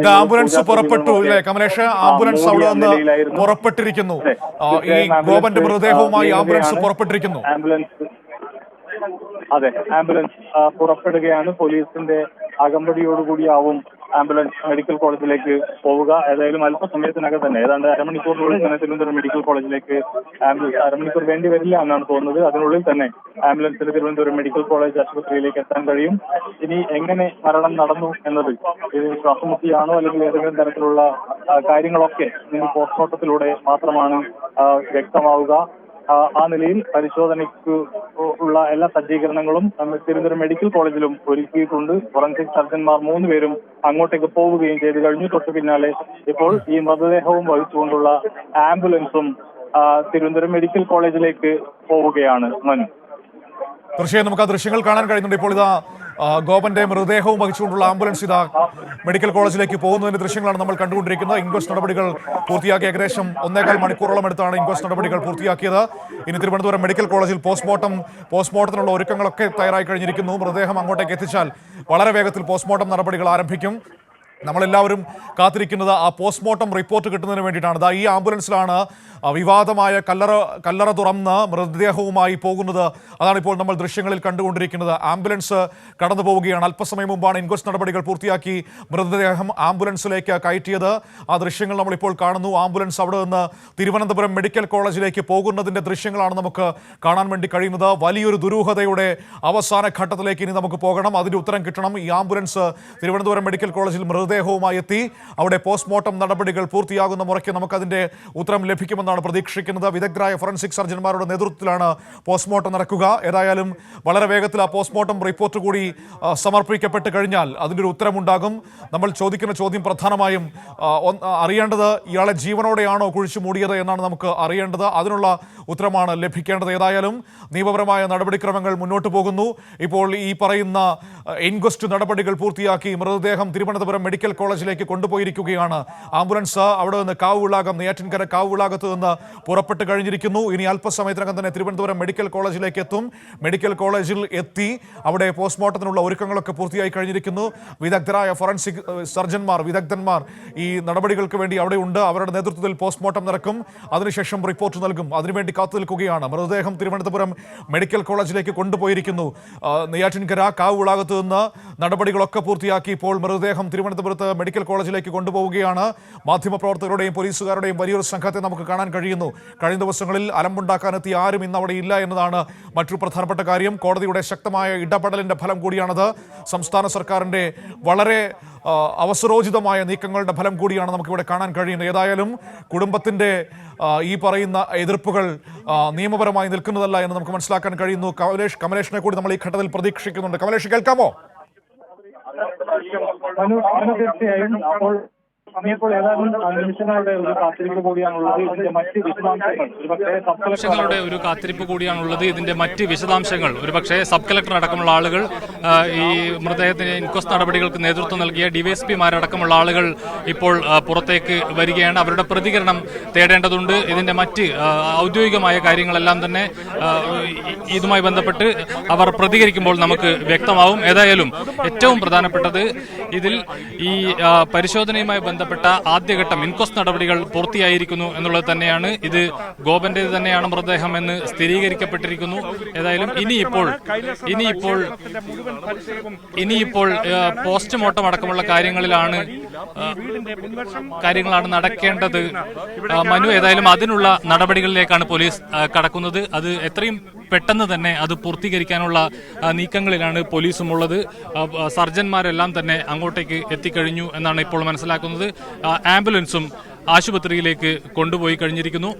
ഇത് ആംബുലൻസ് പുറപ്പെട്ടു അല്ലേ കമലേഷ്? ആംബുലൻസ് അവിടെ നിന്ന് പുറപ്പെട്ടിരിക്കുന്നു. ഈ ഗോപന്റെ മൃതദേഹവുമായി ആംബുലൻസ് പുറപ്പെട്ടിരിക്കുന്നു. അതെ, ആംബുലൻസ് പുറപ്പെടുകയാണ്. പോലീസിന്റെ അകമ്പടിയോടുകൂടിയാവും ആംബുലൻസ് മെഡിക്കൽ കോളേജിലേക്ക് പോവുക. ഏതായാലും അല്പസമയത്തിനകം തന്നെ, ഏതാണ്ട് അരമണിക്കൂറിനുള്ളിൽ തന്നെ തിരുവനന്തപുരം മെഡിക്കൽ കോളേജിലേക്ക് അരമണിക്കൂർ വേണ്ടി വരില്ല എന്നാണ് തോന്നുന്നത്. അതിനുള്ളിൽ തന്നെ ആംബുലൻസിന് തിരുവനന്തപുരം മെഡിക്കൽ കോളേജ് ആശുപത്രിയിലേക്ക് എത്താൻ കഴിയും. ഇനി എങ്ങനെ മരണം നടന്നു എന്നത്, ഇത് ശ്വാസമുട്ടിയാണോ അല്ലെങ്കിൽ ഏതെങ്കിലും തരത്തിലുള്ള കാര്യങ്ങളൊക്കെ ഇനി പോസ്റ്റ്മോർട്ടത്തിലൂടെ മാത്രമാണ് വ്യക്തമാവുക. ആ നിലയിൽ പരിശോധനയ്ക്ക് ഉള്ള എല്ലാ സജ്ജീകരണങ്ങളും തിരുവനന്തപുരം മെഡിക്കൽ കോളേജിലും ഒരുക്കിയിട്ടുണ്ട്. ഫോറൻസിക് സർജൻമാർ 3 പേരും അങ്ങോട്ടേക്ക് പോവുകയും ചെയ്തു കഴിഞ്ഞു. തൊട്ടു പിന്നാലെ ഇപ്പോൾ ഈ മൃതദേഹവും വഹിച്ചുകൊണ്ടുള്ള ആംബുലൻസും തിരുവനന്തപുരം മെഡിക്കൽ കോളേജിലേക്ക് പോവുകയാണ്. മനു, തീർച്ചയായും നമുക്ക് ആ ദൃശ്യങ്ങൾ കാണാൻ കഴിയുന്നുണ്ട്. ഇപ്പോൾ ഇതാ ഗോപന്റെ മൃതദേഹവും വഹിച്ചുകൊണ്ടുള്ള ആംബുലൻസ് ഇതാ മെഡിക്കൽ കോളേജിലേക്ക് പോകുന്നതിന്റെ ദൃശ്യങ്ങളാണ് നമ്മൾ കണ്ടുകൊണ്ടിരിക്കുന്നത്. ഇൻക്വസ്റ്റ് നടപടികൾ പൂർത്തിയാക്കി ഏകദേശം 1.25 മണിക്കൂറോളം എടുത്താണ് ഇൻക്വസ്റ്റ് നടപടികൾ പൂർത്തിയാക്കിയത്. ഇനി തിരുവനന്തപുരം മെഡിക്കൽ കോളേജിൽ പോസ്റ്റ്മോർട്ടത്തിനുള്ള ഒരുക്കങ്ങളൊക്കെ തയ്യാറായി കഴിഞ്ഞിരിക്കുന്നു. മൃതദേഹം അങ്ങോട്ടേക്ക് എത്തിച്ചാൽ വളരെ വേഗത്തിൽ പോസ്റ്റ്മോർട്ടം നടപടികൾ ആരംഭിക്കും. നമ്മളെല്ലാവരും കാത്തിരിക്കുന്നത് ആ പോസ്റ്റ്മോർട്ടം റിപ്പോർട്ട് കിട്ടുന്നതിന് വേണ്ടിയിട്ടാണ്. ഈ ആംബുലൻസിലാണ് വിവാദമായ കല്ലറ തുറന്ന് മൃതദേഹവുമായി പോകുന്നത്. അതാണ് ഇപ്പോൾ നമ്മൾ ദൃശ്യങ്ങളിൽ കണ്ടുകൊണ്ടിരിക്കുന്നത്. ആംബുലൻസ് കടന്നു പോവുകയാണ്. അല്പസമയം മുമ്പാണ് ഇൻക്വസ്റ്റ് നടപടികൾ പൂർത്തിയാക്കി മൃതദേഹം ആംബുലൻസിലേക്ക് കയറ്റിയത്. ആ ദൃശ്യങ്ങൾ നമ്മളിപ്പോൾ കാണുന്നു. ആംബുലൻസ് അവിടെ നിന്ന് തിരുവനന്തപുരം മെഡിക്കൽ കോളേജിലേക്ക് പോകുന്നതിൻ്റെ ദൃശ്യങ്ങളാണ് നമുക്ക് കാണാൻ വേണ്ടി കഴിയുന്നത്. വലിയൊരു ദുരൂഹതയുടെ അവസാന ഘട്ടത്തിലേക്ക് ഇനി നമുക്ക് പോകണം. അതിൻ്റെ ഉത്തരം കിട്ടണം. ഈ ആംബുലൻസ് തിരുവനന്തപുരം മെഡിക്കൽ കോളേജിൽ മൃതദേഹവുമായി എത്തി അവിടെ പോസ്റ്റ്മോർട്ടം നടപടികൾ പൂർത്തിയാകുന്ന മുറയ്ക്ക് നമുക്കതിൻ്റെ ഉത്തരം ലഭിക്കുമെന്നാണ് പ്രതീക്ഷിക്കുന്നത്. വിദഗ്ധരായ ഫോറൻസിക് സർജന്മാരുടെ നേതൃത്വത്തിലാണ് പോസ്റ്റ്മോർട്ടം നടക്കുക. ഏതായാലും വളരെ വേഗത്തിൽ ആ പോസ്റ്റ്മോർട്ടം റിപ്പോർട്ട് കൂടി സമർപ്പിക്കപ്പെട്ട് കഴിഞ്ഞാൽ അതിൻ്റെ ഒരു ഉത്തരമുണ്ടാകും. നമ്മൾ ചോദിക്കുന്ന ചോദ്യം പ്രധാനമായും അറിയേണ്ടത് ഇയാളെ ജീവനോടെയാണോ കുഴിച്ചു മൂടിയത് എന്നാണ് നമുക്ക് അറിയേണ്ടത്. അതിനുള്ള ഉത്തരമാണ് ലഭിക്കേണ്ടത്. ഏതായാലും നിയമപരമായ നടപടിക്രമങ്ങൾ മുന്നോട്ട് പോകുന്നു. ഇപ്പോൾ ഈ പറയുന്ന ഇൻക്വസ്റ്റ് നടപടികൾ പൂർത്തിയാക്കി മൃതദേഹം തിരുവനന്തപുരം മെഡിക്കൽ കോളേജിലേക്ക് കൊണ്ടുപോയിരിക്കുകയാണ്. ആംബുലൻസ് അവിടെ നിന്ന് കാവുവിളാകം, നെയ്യാറ്റിൻകര കാവുവിളാകത്ത് നിന്ന് പുറപ്പെട്ട് കഴിഞ്ഞിരിക്കുന്നു. ഇനി അല്പസമയത്തിനകം തന്നെ തിരുവനന്തപുരം മെഡിക്കൽ കോളേജിലേക്ക് എത്തും. മെഡിക്കൽ കോളേജിൽ എത്തി അവിടെ പോസ്റ്റ്മോർട്ടത്തിനുള്ള ഒരുക്കങ്ങളൊക്കെ പൂർത്തിയായി കഴിഞ്ഞിരിക്കുന്നു. വിദഗ്ധരായ ഫോറൻസിക് വിദഗ്ധന്മാർ ഈ നടപടികൾക്ക് വേണ്ടി അവിടെയുണ്ട്. അവരുടെ നേതൃത്വത്തിൽ പോസ്റ്റ്മോർട്ടം നടക്കും. അതിനുശേഷം റിപ്പോർട്ട് നൽകും. അതിനുവേണ്ടി കാത്തു നിൽക്കുകയാണ്. മൃതദേഹം തിരുവനന്തപുരം മെഡിക്കൽ കോളേജിലേക്ക് കൊണ്ടുപോയിരിക്കുന്നു. നെയ്യാറ്റിൻകര കാവുവിളാകത്ത് നിന്ന് നടപടികളൊക്കെ പൂർത്തിയാക്കി ഇപ്പോൾ മൃതദേഹം തിരുവനന്തപുരത്ത് മെഡിക്കൽ കോളേജിലേക്ക് കൊണ്ടുപോവുകയാണ്. മാധ്യമപ്രവർത്തകരുടെയും പോലീസുകാരുടെയും വലിയൊരു സംഘത്തെ നമുക്ക് കാണാൻ കഴിയുന്നു. കഴിഞ്ഞ ദിവസങ്ങളിൽ അലമ്പുണ്ടാക്കാനെത്തിയ ആരും ഇന്ന് അവിടെ ഇല്ല എന്നതാണ് മറ്റൊരു പ്രധാനപ്പെട്ട കാര്യം. കോടതിയുടെ ശക്തമായ ഇടപെടലിന്റെ ഫലം കൂടിയാണത്. സംസ്ഥാന സർക്കാരിന്റെ വളരെ അവസരോചിതമായ നീക്കങ്ങളുടെ ഫലം കൂടിയാണ് നമുക്കിവിടെ കാണാൻ കഴിയുന്നത്. ഏതായാലും കുടുംബത്തിന്റെ ഈ പറയുന്ന എതിർപ്പുകൾ നിയമപരമായി നിൽക്കുന്നതല്ല എന്ന് നമുക്ക് മനസ്സിലാക്കാൻ കഴിയുന്നു. കമലേഷിനെ കൂടി നമ്മൾ ഈ ഘട്ടത്തിൽ പ്രതീക്ഷിക്കുന്നുണ്ട്. കമലേഷ്, കേൾക്കാമോ? തീർച്ചയായും. അപ്പോൾ ഏതായാലും നിമിഷങ്ങളുടെ ഒരു കാത്തിരിപ്പ് കൂടിയാണുള്ളത്. ഇതിന്റെ മറ്റ് വിശദാംശങ്ങൾ ഒരുപക്ഷെ സബ് കളക്ടർ അടക്കമുള്ള ആളുകൾ, ഈ മൃതദേഹത്തിന് ഇൻക്വസ്റ്റ് നടപടികൾക്ക് നേതൃത്വം നൽകിയ ഡിവൈഎസ്പിമാരടക്കമുള്ള ആളുകൾ ഇപ്പോൾ പുറത്തേക്ക് വരികയാണ്. അവരുടെ പ്രതികരണം തേടേണ്ടതുണ്ട്. ഇതിന്റെ മറ്റ് ഔദ്യോഗികമായ കാര്യങ്ങളെല്ലാം തന്നെ ഇതുമായി ബന്ധപ്പെട്ട് അവർ പ്രതികരിക്കുമ്പോൾ നമുക്ക് വ്യക്തമാവും. ഏതായാലും ഏറ്റവും പ്രധാനപ്പെട്ടത് ഇതിൽ ഈ പരിശോധനയുമായി ബന്ധപ്പെട്ട ആദ്യഘട്ടം ഇൻക്വസ്റ്റ് നടപടികൾ പൂർത്തിയായിരിക്കുന്നു എന്നുള്ളത് തന്നെയാണ്. ഇത് ഗോപന്റേത് തന്നെയാണ് മൃതദേഹം എന്ന് സ്ഥിരീകരിക്കപ്പെട്ടിരിക്കുന്നു. ഏതായാലും ഇനിയിപ്പോൾ പോസ്റ്റ്മോർട്ടം അടക്കമുള്ള കാര്യങ്ങളാണ് നടക്കേണ്ടത്. മനു, ഏതായാലും അതിനുള്ള നടപടികളിലേക്കാണ് പോലീസ് കടക്കുന്നത്. അത് എത്രയും പെട്ടെന്ന് തന്നെ അത് പൂർത്തീകരിക്കാനുള്ള നീക്കങ്ങളിലാണ് പോലീസും ഉള്ളത്. സർജന്മാരെല്ലാം തന്നെ അങ്ങോട്ടേക്ക് എത്തിക്കഴിഞ്ഞു എന്നാണ് ഇപ്പോൾ മനസ്സിലാക്കുന്നത്. ആംബുലൻസും ആശുപത്രിയിലേക്ക് കൊണ്ടുപോയി കഴിഞ്ഞിരിക്കുന്നു.